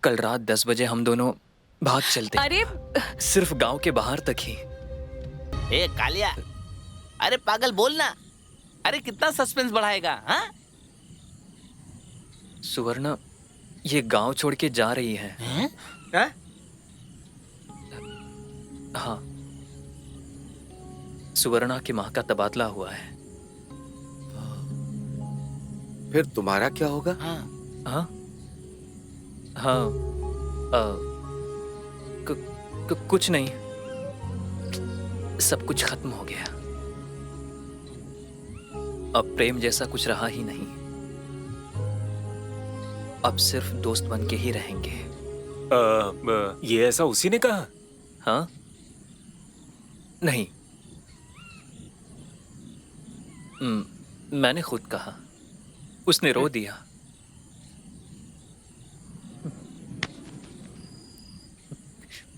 कल रात 10 बजे हम दोनों भाग चलते। अरे सिर्फ गांव के बाहर तक ही। ए कालिया, अरे पागल बोलना। अरे कितना सस्पेंस बढ़ाएगा, हाँ? सुवर्णा ये गांव छोड़ के जा रही है। हैं? हैं? हाँ, सुवर्णा की माँ का तबादला हुआ है। फिर तुम्हारा क्या होगा? हाँ। हाँ हाँ, कुछ नहीं, सब कुछ खत्म हो गया। अब प्रेम जैसा कुछ रहा ही नहीं। अब सिर्फ दोस्त बन के ही रहेंगे। ये ऐसा उसी ने कहा? हाँ? नहीं, मैंने खुद कहा, उसने रो दिया।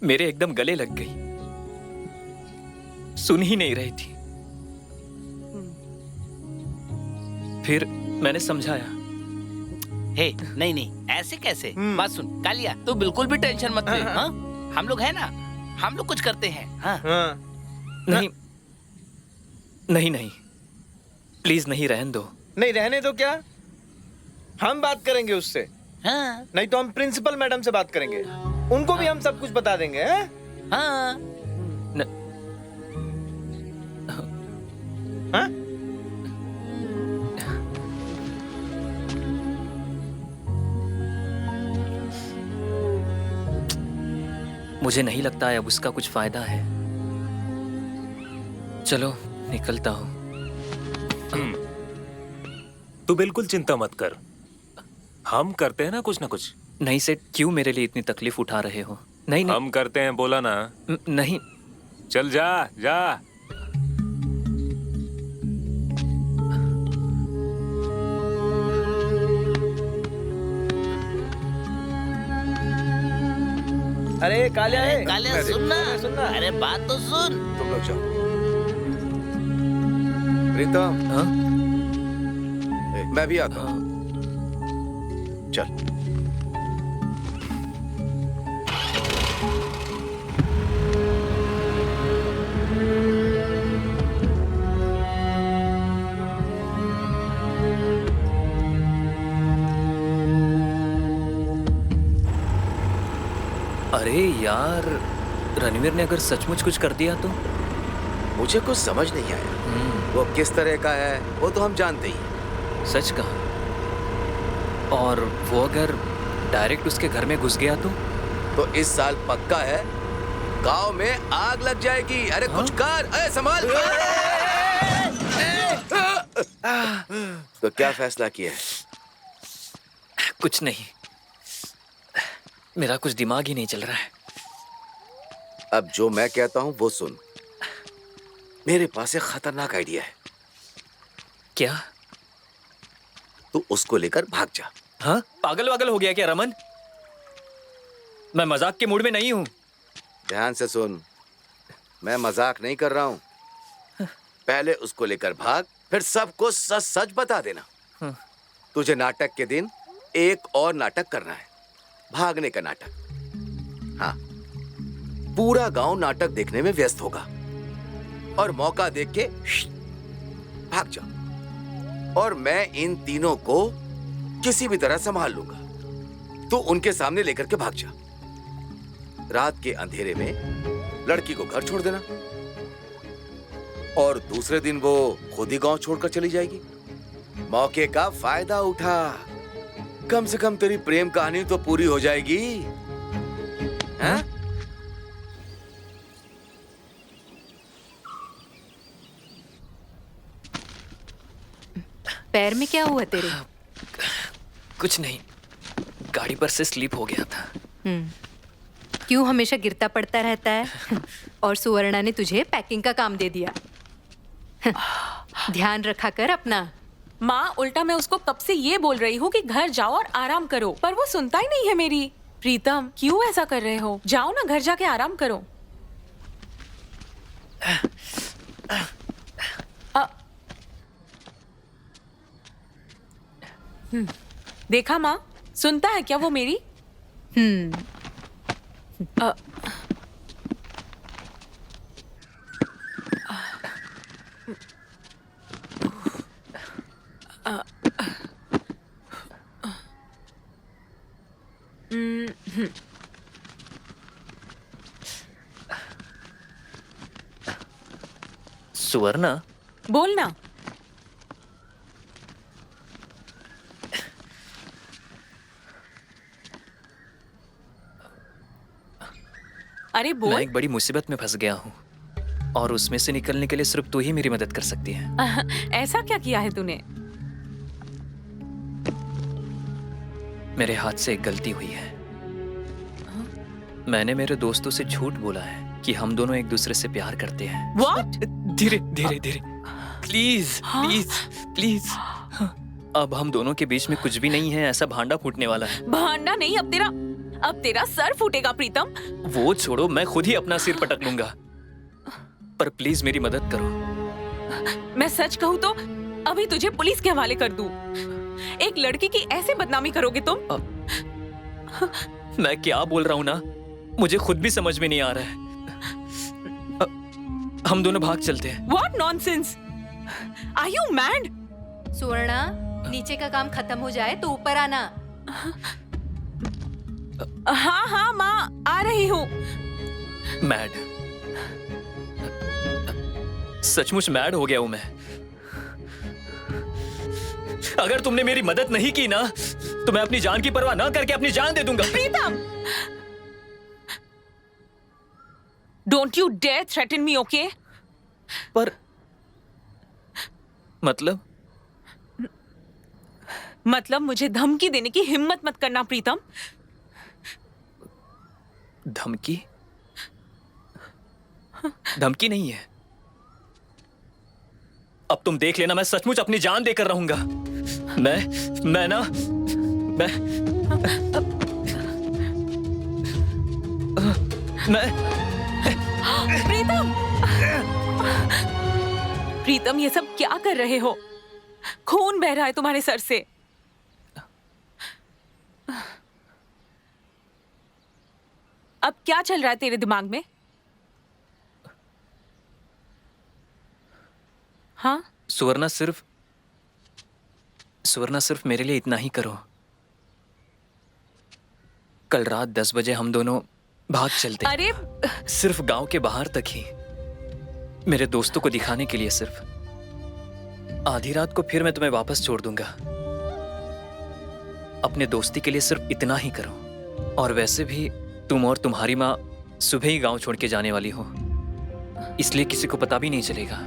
मेरे एकदम गले लग गई, सुन ही नहीं रही थी। फिर मैंने समझाया। हे, नहीं नहीं, ऐसे कैसे? बात सुन कालिया, तू बिल्कुल भी टेंशन मत ले। हाँ? हम लोग है ना, हम लोग कुछ करते हैं। हाँ? नहीं नहीं नहीं, प्लीज नहीं, रहने दो। नहीं रहने दो क्या? हम बात करेंगे उससे। हाँ? नहीं तो हम प्रिंसिपल मैडम से बात करेंगे, उनको भी हम सब कुछ बता देंगे। हैं? हाँ? हाँ? मुझे नहीं लगता है अब उसका कुछ फायदा है। चलो निकलता हूँ। तू बिल्कुल चिंता मत कर, हम करते हैं ना कुछ कुछ। नहीं सेठ, क्यों मेरे लिए इतनी तकलीफ उठा रहे हो? नहीं नहीं, हम करते हैं, बोला ना। नहीं। चल जा जा। अरे कालिया है। कालिया सुनना, अरे बात तो सुन। तुम लोग जाओ। प्रीतम, हाँ? मैं भी आता हूँ। चल। अरे यार, रणवीर ने अगर सचमुच कुछ कर दिया तो? मुझे कुछ समझ नहीं आया। वो किस तरह का है वो तो हम जानते ही। सच कहा। और वो अगर डायरेक्ट उसके घर में घुस गया तो इस साल पक्का है गांव में आग लग जाएगी। अरे कुछ कर, अरे संभाल। तो क्या फैसला किया है? कुछ नहीं, मेरा कुछ दिमाग ही नहीं चल रहा है। अब जो मैं कहता हूं वो सुन। मेरे पास एक खतरनाक आइडिया है। क्या? तू उसको लेकर भाग जा। हाँ? पागल वागल हो गया क्या रमन? मैं मजाक के मूड में नहीं हूं। ध्यान से सुन, मैं मजाक नहीं कर रहा हूं। पहले उसको लेकर भाग, फिर सबको सच सच बता देना। तुझे नाटक के दिन एक और नाटक करना है, भागने का नाटक। हाँ, पूरा गांव नाटक देखने में व्यस्त होगा और मौका देख के भाग जा। और मैं इन तीनों को किसी भी तरह संभाल लूंगा। तू उनके सामने लेकर के भाग जा। रात के अंधेरे में लड़की को घर छोड़ देना और दूसरे दिन वो खुद ही गांव छोड़कर चली जाएगी। मौके का फायदा उठा, कम से कम तेरी प्रेम कहानी तो पूरी हो जाएगी। हाँ? पैर में क्या हुआ तेरे? कुछ नहीं, गाड़ी पर से स्लिप हो गया था। क्यों हमेशा गिरता पड़ता रहता है? और सुवर्णा ने तुझे पैकिंग का काम दे दिया। ध्यान रखा कर अपना। माँ, उल्टा मैं उसको कब से ये बोल रही हूँ कि घर जाओ और आराम करो, पर वो सुनता ही नहीं है मेरी। प्रीतम, क्यों ऐसा कर रहे हो? जाओ ना, घर जाके आराम करो। देखा माँ, सुनता है क्या वो मेरी? अ, सुवर्णा, बोल ना। अरे मैं बोल। एक बड़ी मुसीबत में फंस गया हूँ और उसमें से निकलने के लिए सिर्फ तू ही मेरी मदद कर सकती है। ऐसा क्या किया है तूने? मेरे हाथ से एक गलती हुई है। मैंने मेरे दोस्तों से झूठ बोला है कि हम दोनों एक दूसरे से प्यार करते हैं। What? धीरे धीरे धीरे, प्लीज प्लीज प्लीज। अब हम दोनों के बीच में कुछ भी नहीं है, ऐसा भांडा फूटने वाला है। भांडा नहीं, अब तेरा सर फूटेगा प्रीतम। वो छोड़ो, मैं खुद ही अपना सिर पटक लूंगा। पर प्लीज मेरी मदद करो। मैं सच कहूँ तो अभी तुझे पुलिस के हवाले कर दूं। एक लड़की की ऐसे बदनामी करोगे तुम? मैं क्या बोल रहा हूँ ना, मुझे खुद भी समझ में नहीं आ रहा है। हम दोनों भाग चलते हैं। What nonsense? Are you mad? सुवर्णा, नीचे का काम खत्म हो जाए तो ऊपर आना। हाँ हाँ माँ, आ रही हूँ। मैड, सचमुच मैड हो गया हूं मैं। अगर तुमने मेरी मदद नहीं की ना, तो मैं अपनी जान की परवाह ना करके अपनी जान दे दूंगा। Pritam, don't you dare threaten me, okay? पर मतलब मुझे धमकी देने की हिम्मत मत करना प्रीतम। धमकी? धमकी नहीं है। अब तुम देख लेना, मैं सचमुच अपनी जान देकर रहूंगा। मैं ना प्रीतम, प्रीतम, ये सब क्या कर रहे हो? खून बह रहा है तुम्हारे सर से। अब क्या चल रहा है तेरे दिमाग में? हाँ? सुवर्णा, सिर्फ मेरे लिए इतना ही करो। कल रात 10 बजे हम दोनों भाग चलते हैं। अरे सिर्फ गांव के बाहर तक ही, मेरे दोस्तों को दिखाने के लिए। सिर्फ आधी रात को फिर मैं तुम्हें वापस छोड़ दूंगा। अपने दोस्ती के लिए सिर्फ इतना ही करो। और वैसे भी तुम और तुम्हारी माँ सुबह ही गांव छोड़ के जाने वाली हो, इसलिए किसी को पता भी नहीं चलेगा।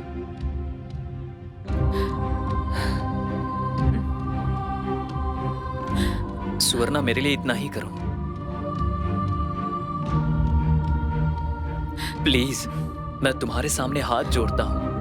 सुवर्णा, मेरे लिए इतना ही करो प्लीज। मैं तुम्हारे सामने हाथ जोड़ता हूं।